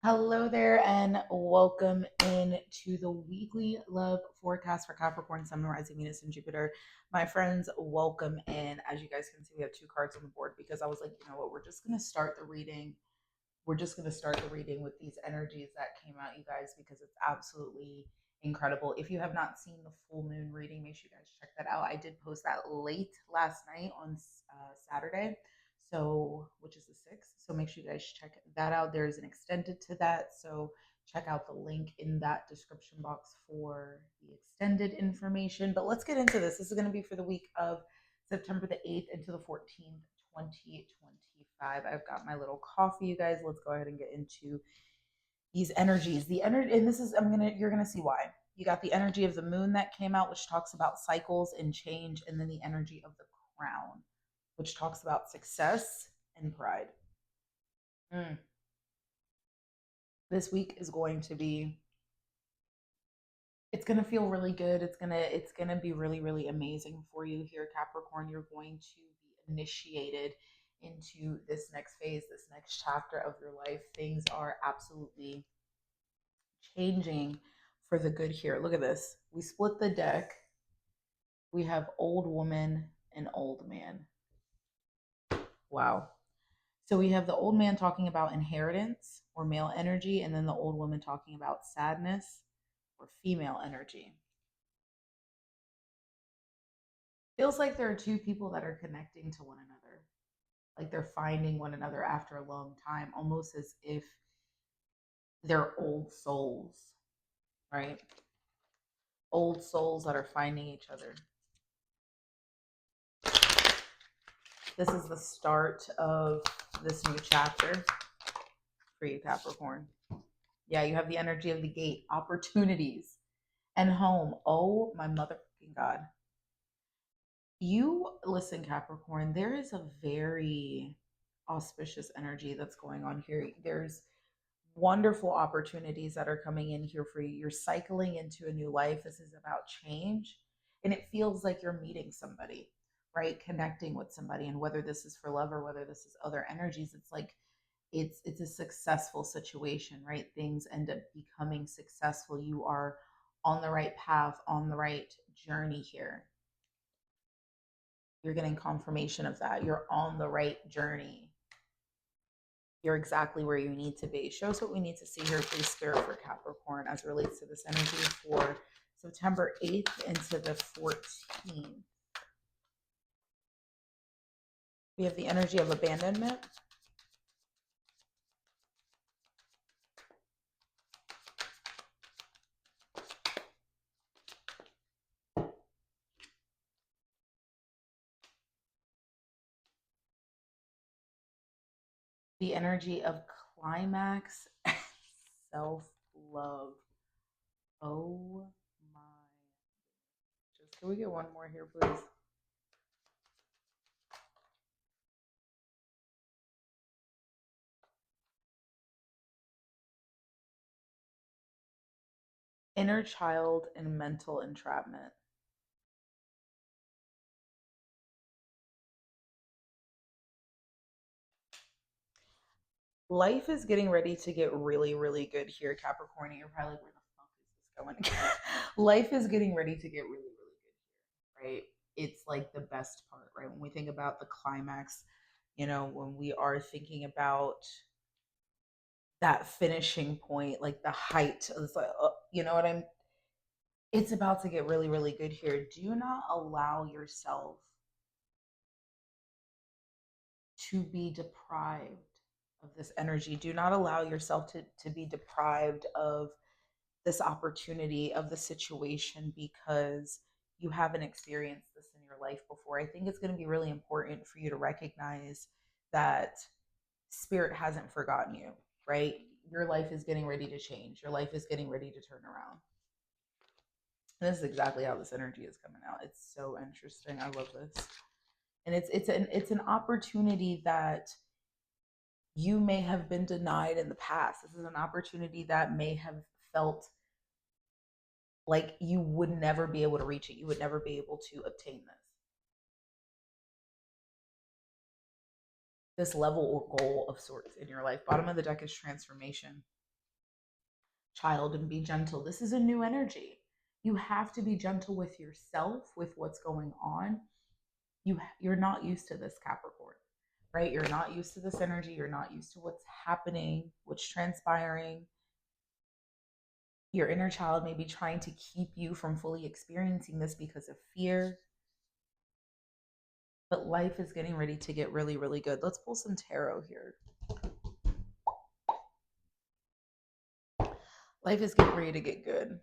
Hello there, and welcome in to the weekly love forecast for Capricorn, Sun, Rising, Venus, and Jupiter. My friends, welcome in. As you guys can see, we have two cards on the board because I was like, you know what, we're just going to start the reading. We're just going to start the reading with these energies that came out, you guys, because it's absolutely incredible. If you have not seen the full moon reading, make sure you guys check that out. I did post that late last night on Saturday, so which is the 6th. So make sure you guys check that out. There's an extended to that, so check out the link in that description box for the extended information. But let's get into this. This is going to be for the week of September the 8th into the 14th, 2025. I've got my little coffee, you guys. Let's go ahead and get into these energies. The energy, and this is, you're gonna see why. You got the energy of the moon that came out, which talks about cycles and change, and then the energy of the crown, which talks about success and pride. Mm. This week is going to be, it's gonna feel really good. It's gonna be really, really amazing for you here, Capricorn. You're going to be initiated into this next phase, this next chapter of your life. Things are absolutely changing for the good here. Look at this. We split the deck. We have old woman and old man. Wow. So we have the old man talking about inheritance or male energy, and then the old woman talking about sadness or female energy. Feels like there are two people that are connecting to one another, like they're finding one another after a long time, almost as if they're old souls, right? Old souls that are finding each other. This is the start of this new chapter for you, Capricorn. Yeah, you have the energy of the gate, opportunities, and home. Oh, my motherfucking God. You listen, Capricorn, there is a very auspicious energy that's going on here. There's wonderful opportunities that are coming in here for you. You're cycling into a new life. This is about change. And it feels like you're meeting somebody, right? Connecting with somebody. And whether this is for love or whether this is other energies, it's like it's a successful situation, right? Things end up becoming successful. You are on the right path, on the right journey here. You're getting confirmation of that. You're on the right journey. You're exactly where you need to be. Show us what we need to see here, please, Spirit, for Capricorn as it relates to this energy for September 8th into the 14th. We have the energy of abandonment. The energy of climax and self-love. Oh my. Just can we get one more here, please? Inner child and mental entrapment. Life is getting ready to get really, really good here, Capricorn. You're probably like, where the fuck is this going? Life is getting ready to get really, really good here, right? It's like the best part, right? When we think about the climax, when we are thinking about that finishing point, like the height, it's like, you know what I'm, it's about to get really, really good here. Do not allow yourself to be deprived of this energy. Do not allow yourself to be deprived of this opportunity, of the situation, because you haven't experienced this in your life before. I think it's going to be really important for you to recognize that spirit hasn't forgotten you, right? Your life is getting ready to change. Your life is getting ready to turn around. And this is exactly how this energy is coming out. It's so interesting. I love this. And it's an opportunity that you may have been denied in the past. This is an opportunity that may have felt like you would never be able to reach it. You would never be able to obtain this level or goal of sorts in your life. Bottom of the deck is transformation. child, and be gentle. This is a new energy. You have to be gentle with yourself, with what's going on. You're not used to this, Capricorn, right? You're not used to this energy. You're not used to what's happening, what's transpiring. Your inner child may be trying to keep you from fully experiencing this because of fear, but life is getting ready to get really, really good. Let's pull some tarot here. Life is getting ready to get good.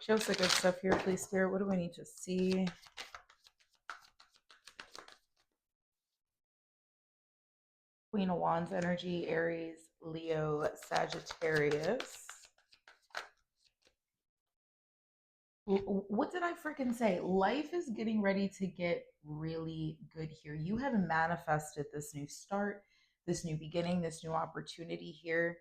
Show us the good stuff here, please, Spirit. What do we need to see? Queen of Wands energy, Aries, Leo, Sagittarius. What did I freaking say? Life is getting ready to get really good here. You have manifested this new start, this new beginning, this new opportunity here.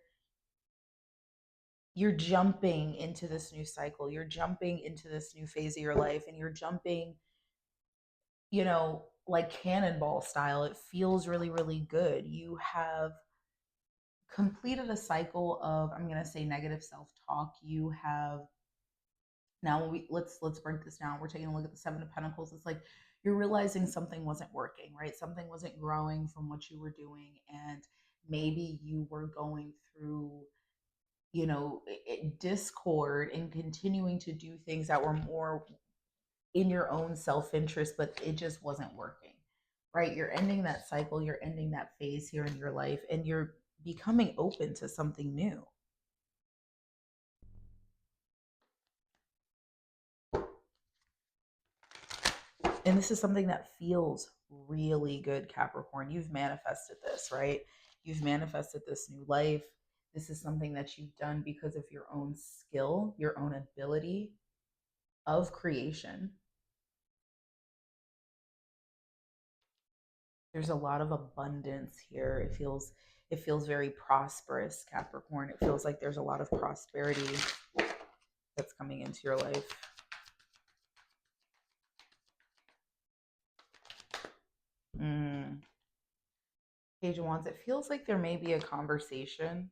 You're jumping into this new cycle. You're jumping into this new phase of your life, and you're jumping, like cannonball style. It feels really, really good. You have completed a cycle of, I'm going to say, negative self-talk. You have now let's break this down. We're taking a look at the Seven of Pentacles. It's like you're realizing something wasn't working, right? Something wasn't growing from what you were doing, and maybe you were going through discord and continuing to do things that were more in your own self-interest, but it just wasn't working, right? You're ending that cycle, you're ending that phase here in your life, and you're becoming open to something new. And this is something that feels really good, Capricorn. You've manifested this, right? You've manifested this new life. This is something that you've done because of your own skill, your own ability of creation. There's a lot of abundance here. It feels very prosperous, Capricorn. It feels like there's a lot of prosperity that's coming into your life. Page of Wands. It feels like there may be a conversation,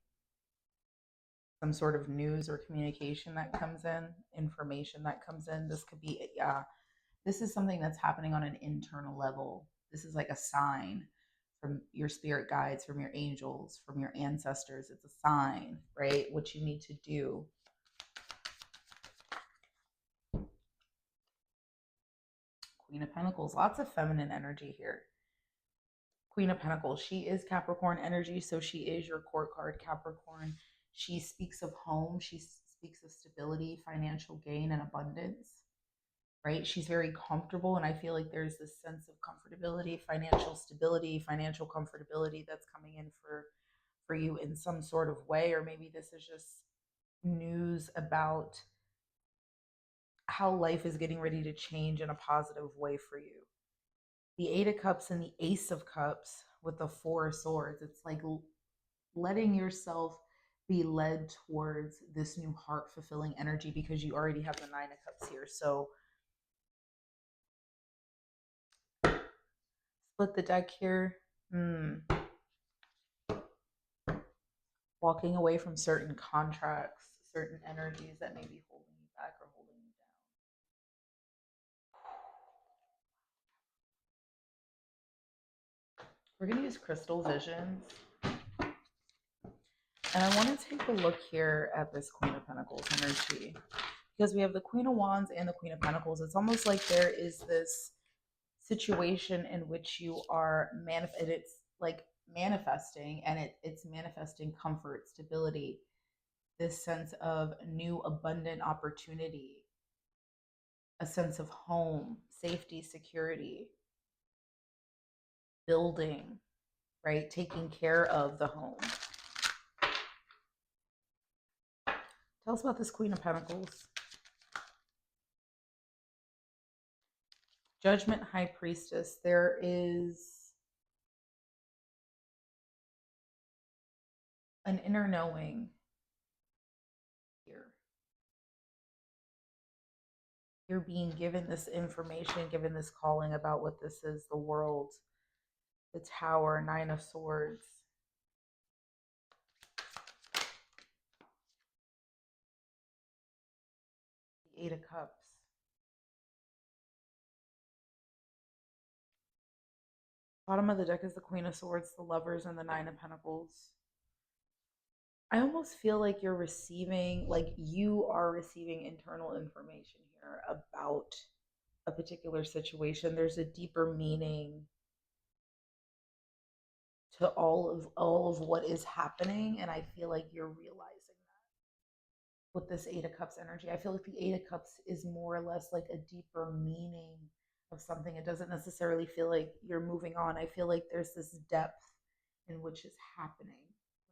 some sort of news or communication that comes in, information that comes in. This could be, yeah, this is something that's happening on an internal level. This is like a sign from your spirit guides, from your angels, from your ancestors. It's a sign, right? What you need to do. Queen of Pentacles, lots of feminine energy here. Queen of Pentacles, she is Capricorn energy, so she is your court card, Capricorn. She speaks of home, she speaks of stability, financial gain, and abundance, right? She's very comfortable, and I feel like there's this sense of comfortability, financial stability, financial comfortability that's coming in for you in some sort of way, or maybe this is just news about how life is getting ready to change in a positive way for you. The Eight of Cups and the Ace of Cups with the Four of Swords. It's like letting yourself be led towards this new heart fulfilling energy because you already have the Nine of Cups here. So split the deck here. Walking away from certain contracts, certain energies that may be holding you back or holding you down. We're going to use crystal visions. And I want to take a look here at this Queen of Pentacles energy, because we have the Queen of Wands and the Queen of Pentacles. It's almost like there is this situation in which you are it's like manifesting, and it's manifesting comfort, stability, this sense of new abundant opportunity, a sense of home, safety, security, building, right? Taking care of the home. Tell us about this Queen of Pentacles. Judgment, High Priestess. There is an inner knowing here. You're being given this information, given this calling about what this is, the world, the Tower, Nine of Swords, the Eight of Cups. Bottom of the deck is the Queen of Swords, the Lovers, and the Nine of Pentacles. I almost feel like you're receiving, like you are receiving internal information here about a particular situation. There's a deeper meaning to all of what is happening, and I feel like you're realizing with this Eight of Cups energy. I feel like the Eight of Cups is more or less like a deeper meaning of something. It doesn't necessarily feel like you're moving on. I feel like there's this depth in which is happening,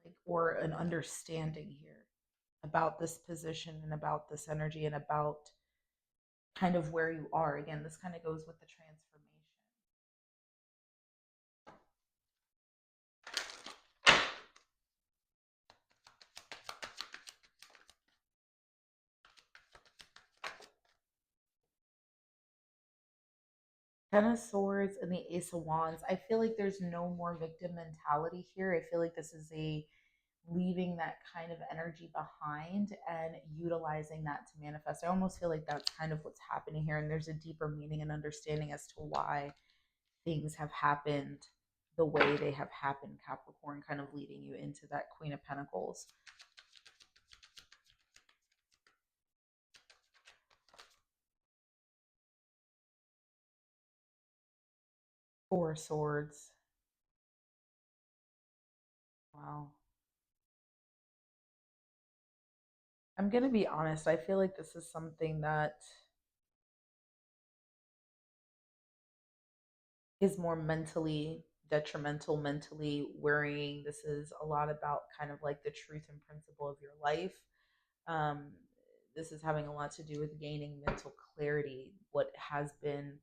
like, or an understanding here about this position and about this energy and about kind of where you are. Again, this kind of goes with the transformation. Ten of Swords and the Ace of Wands. I feel like there's no more victim mentality here. I feel like this is a leaving that kind of energy behind and utilizing that to manifest. I almost feel like that's kind of what's happening here. And there's a deeper meaning and understanding as to why things have happened the way they have happened, Capricorn, kind of leading you into that Queen of Pentacles. Four of Swords. Wow. I'm going to be honest. I feel like this is something that is more mentally detrimental, mentally worrying. This is a lot about kind of like the truth and principle of your life. Um, this is having a lot to do with gaining mental clarity. What has been,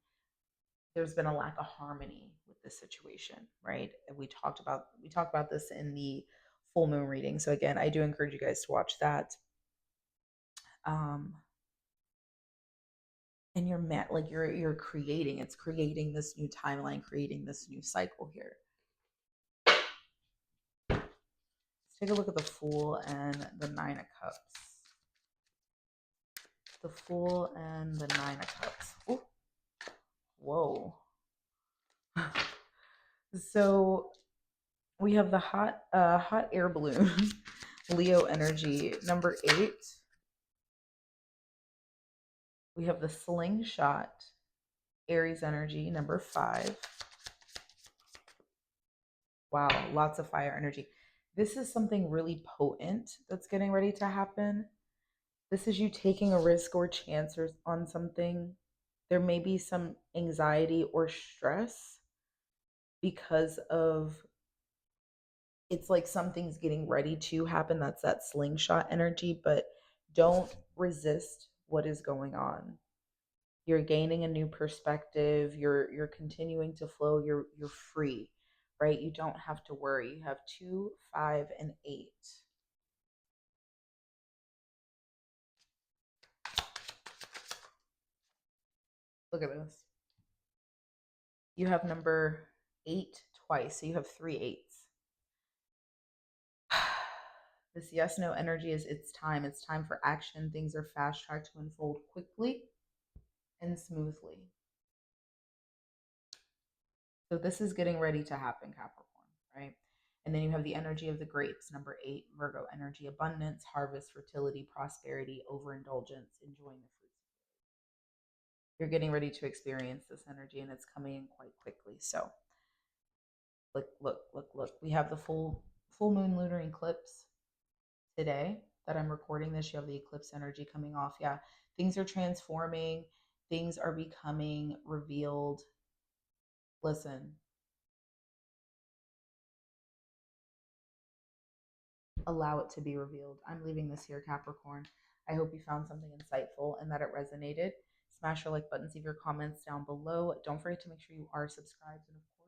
there's been a lack of harmony with this situation, right? And we talked about this in the full moon reading. So again, I do encourage you guys to watch that. Um, and you're met like you're creating. It's creating this new timeline, creating this new cycle here. Let's take a look at the Fool and the Nine of Cups. The Fool and the Nine of Cups. Ooh. Whoa. So we have the hot air balloon, Leo energy, number 8. We have the slingshot, Aries energy, number 5. Wow, lots of fire energy. This is something really potent that's getting ready to happen. This is you taking a risk or chance on something. There may be some anxiety or stress because of, it's like something's getting ready to happen. That's that slingshot energy, but don't resist what is going on. You're gaining a new perspective. You're continuing to flow. You're free, right? You don't have to worry. You have 2, 5, and 8. Look at this. You have number 8 twice, so you have 3 8s. This yes no energy is it's time. It's time for action. Things are fast tracked to unfold quickly and smoothly. So this is getting ready to happen, Capricorn, right? And then you have the energy of the grapes, number 8, Virgo energy, abundance, harvest, fertility, prosperity, overindulgence, enjoying the fruits. You're getting ready to experience this energy and it's coming in quite quickly. So look. We have the full moon lunar eclipse today that I'm recording this. You have the eclipse energy coming off. Yeah, things are transforming, things are becoming revealed. Listen, allow it to be revealed. I'm leaving this here, Capricorn. I hope you found something insightful and that it resonated. Smash your like button, leave your comments down below. Don't forget to make sure you are subscribed and of